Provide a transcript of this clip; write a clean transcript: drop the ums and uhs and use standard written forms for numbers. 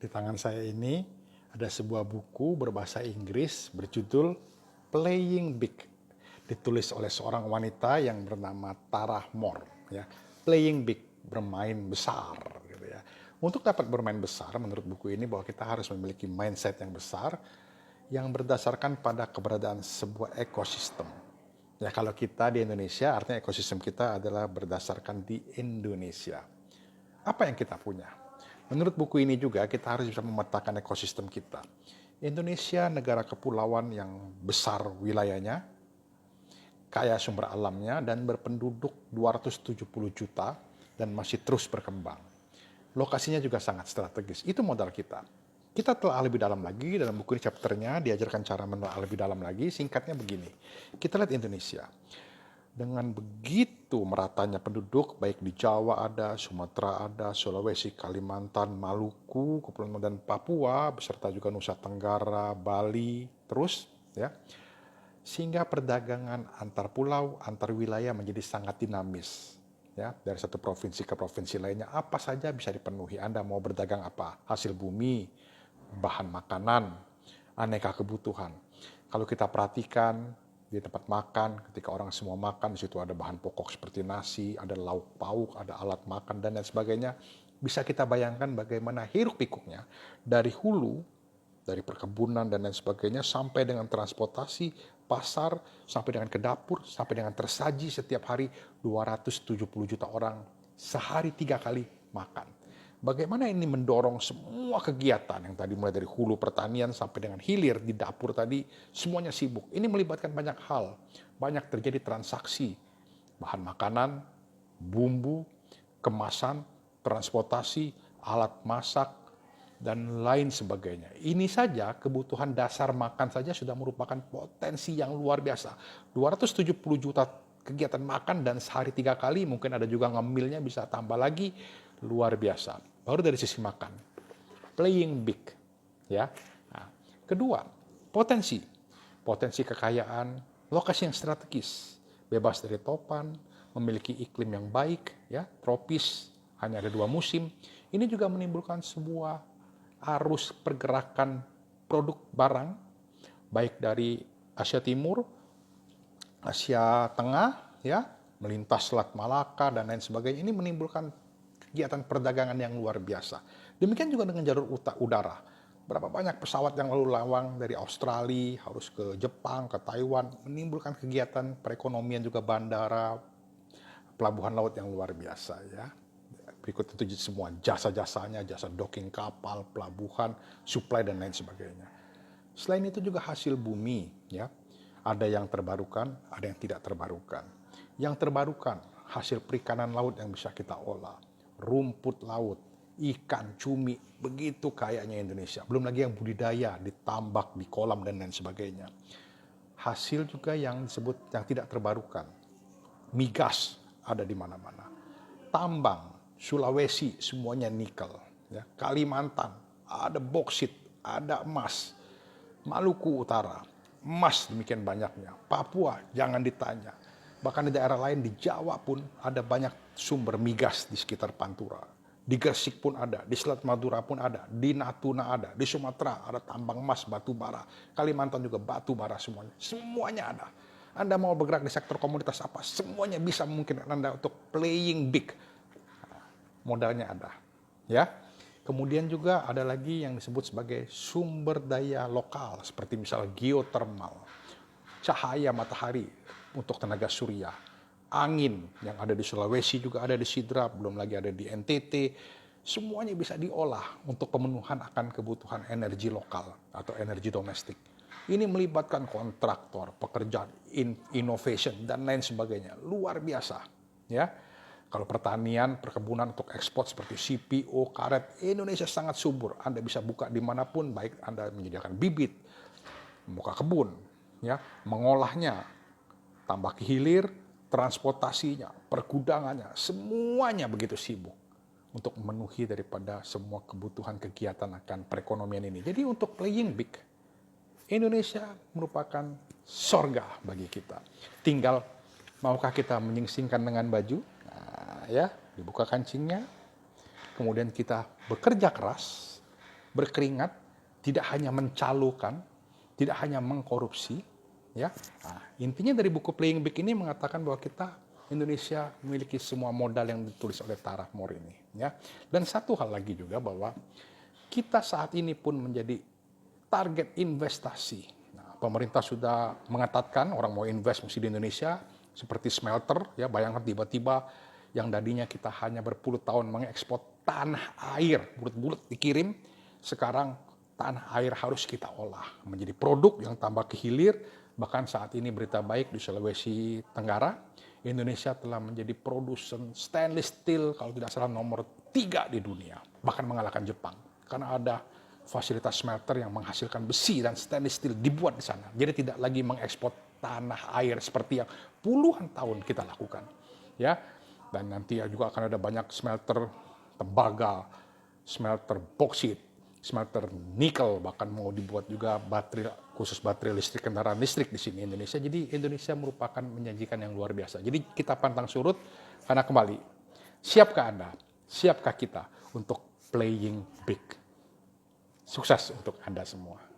Di tangan saya ini ada sebuah buku berbahasa Inggris berjudul Playing Big. Ditulis oleh seorang wanita yang bernama Tara Moore. Ya. Playing Big, bermain besar. Gitu ya. Untuk dapat bermain besar, menurut buku ini bahwa kita harus memiliki mindset yang besar yang berdasarkan pada keberadaan sebuah ekosistem. Ya, kalau kita di Indonesia, artinya ekosistem kita adalah berdasarkan di Indonesia. Apa yang kita punya? Menurut buku ini juga kita harus bisa memetakan ekosistem kita. Indonesia negara kepulauan yang besar wilayahnya, kaya sumber alamnya, dan berpenduduk 270 juta dan masih terus berkembang. Lokasinya juga sangat strategis. Itu modal kita. Kita telah lebih dalam lagi, dalam buku ini chapternya diajarkan cara menelaah lebih dalam lagi. Singkatnya begini, kita lihat Indonesia. Dengan begitu meratanya penduduk, baik di Jawa ada, Sumatera ada, Sulawesi, Kalimantan, Maluku, Kepulauan dan Papua, beserta juga Nusa Tenggara, Bali, terus ya. Sehingga perdagangan antar pulau, antar wilayah menjadi sangat dinamis. Ya, dari satu provinsi ke provinsi lainnya, apa saja bisa dipenuhi. Anda mau berdagang apa? Hasil bumi, bahan makanan, aneka kebutuhan. Kalau kita perhatikan di tempat makan, ketika orang semua makan, di situ ada bahan pokok seperti nasi, ada lauk pauk, ada alat makan, dan lain sebagainya. Bisa kita bayangkan bagaimana hiruk pikuknya dari hulu, dari perkebunan dan lain sebagainya, sampai dengan transportasi, pasar, sampai dengan ke dapur, sampai dengan tersaji setiap hari 270 juta orang sehari 3 kali makan. Bagaimana ini mendorong semua kegiatan yang tadi mulai dari hulu pertanian sampai dengan hilir di dapur tadi, semuanya sibuk. Ini melibatkan banyak hal, banyak terjadi transaksi, bahan makanan, bumbu, kemasan, transportasi, alat masak, dan lain sebagainya. Ini saja kebutuhan dasar makan saja sudah merupakan potensi yang luar biasa. 270 juta kegiatan makan dan sehari 3 kali, mungkin ada juga ngemilnya bisa tambah lagi, luar biasa. Baru dari sisi makan, playing big, ya. Nah, kedua, potensi kekayaan, lokasi yang strategis, bebas dari topan, memiliki iklim yang baik, ya, tropis, hanya ada 2 musim. Ini juga menimbulkan sebuah arus pergerakan produk barang, baik dari Asia Timur, Asia Tengah, ya, melintas Selat Malaka dan lain sebagainya. Ini menimbulkan kegiatan perdagangan yang luar biasa. Demikian juga dengan jalur udara. Berapa banyak pesawat yang lalu lawang dari Australia harus ke Jepang, ke Taiwan, menimbulkan kegiatan perekonomian juga bandara, pelabuhan laut yang luar biasa, ya. Berikut itu semua jasa-jasanya, jasa docking kapal, pelabuhan, supply dan lain sebagainya. Selain itu juga hasil bumi, ya. Ada yang terbarukan, ada yang tidak terbarukan. Yang terbarukan, hasil perikanan laut yang bisa kita olah, rumput laut, ikan, cumi, begitu kayanya Indonesia. Belum lagi yang budidaya, ditambak, di kolam dan lain sebagainya. Hasil juga yang disebut yang tidak terbarukan, migas ada di mana-mana. Tambang, Sulawesi semuanya nikel, ya. Kalimantan ada boksit, ada emas. Maluku Utara emas demikian banyaknya. Papua jangan ditanya. Bahkan di daerah lain di Jawa pun ada banyak sumber migas di sekitar Pantura. Di Gresik pun ada, di Selat Madura pun ada, di Natuna ada, di Sumatera ada tambang emas, batu bara. Kalimantan juga batu bara semuanya. Semuanya ada. Anda mau bergerak di sektor komoditas apa, semuanya bisa memungkinkan Anda untuk playing big. Modalnya ada, ya. Kemudian juga ada lagi yang disebut sebagai sumber daya lokal, seperti misal geotermal, cahaya matahari untuk tenaga surya, angin yang ada di Sulawesi juga ada di Sidrap, belum lagi ada di NTT, semuanya bisa diolah untuk pemenuhan akan kebutuhan energi lokal atau energi domestik. Ini melibatkan kontraktor, pekerjaan, innovation, dan lain sebagainya. Luar biasa, ya. Kalau pertanian, perkebunan untuk ekspor seperti CPO, karet, Indonesia sangat subur. Anda bisa buka dimanapun, baik Anda menyediakan bibit, membuka kebun, ya, mengolahnya, tambah hilir, transportasinya, pergudangannya, semuanya begitu sibuk untuk memenuhi daripada semua kebutuhan kegiatan akan perekonomian ini. Jadi untuk playing big, Indonesia merupakan sorga bagi kita. Tinggal maukah kita menyingsingkan dengan baju? Ya, dibuka kancingnya, kemudian kita bekerja keras, berkeringat, tidak hanya mencalukan, tidak hanya mengkorupsi, ya. Nah, intinya dari buku Playing Big ini mengatakan bahwa kita Indonesia memiliki semua modal yang ditulis oleh Tarah Moore ini, ya. Dan satu hal lagi juga bahwa kita saat ini pun menjadi target investasi. Nah, pemerintah sudah mengatakan orang mau invest mesti di Indonesia, seperti smelter, ya bayangkan tiba-tiba yang tadinya kita hanya berpuluh tahun mengekspor tanah air, bulat-bulat dikirim, sekarang tanah air harus kita olah menjadi produk yang tambah kehilir. Bahkan saat ini berita baik di Sulawesi Tenggara, Indonesia telah menjadi produsen stainless steel kalau tidak salah nomor 3 di dunia, bahkan mengalahkan Jepang. Karena ada fasilitas smelter yang menghasilkan besi dan stainless steel dibuat di sana. Jadi tidak lagi mengekspor tanah air seperti yang puluhan tahun kita lakukan. Ya, dan nanti juga akan ada banyak smelter tembaga, smelter boksit, smelter nikel, bahkan mau dibuat juga baterai, khusus baterai listrik, kendaraan listrik di sini Indonesia. Jadi Indonesia merupakan menjanjikan yang luar biasa. Jadi kita pantang surut karena kembali, siapkah Anda? Siapkah kita untuk playing big? Sukses untuk Anda semua.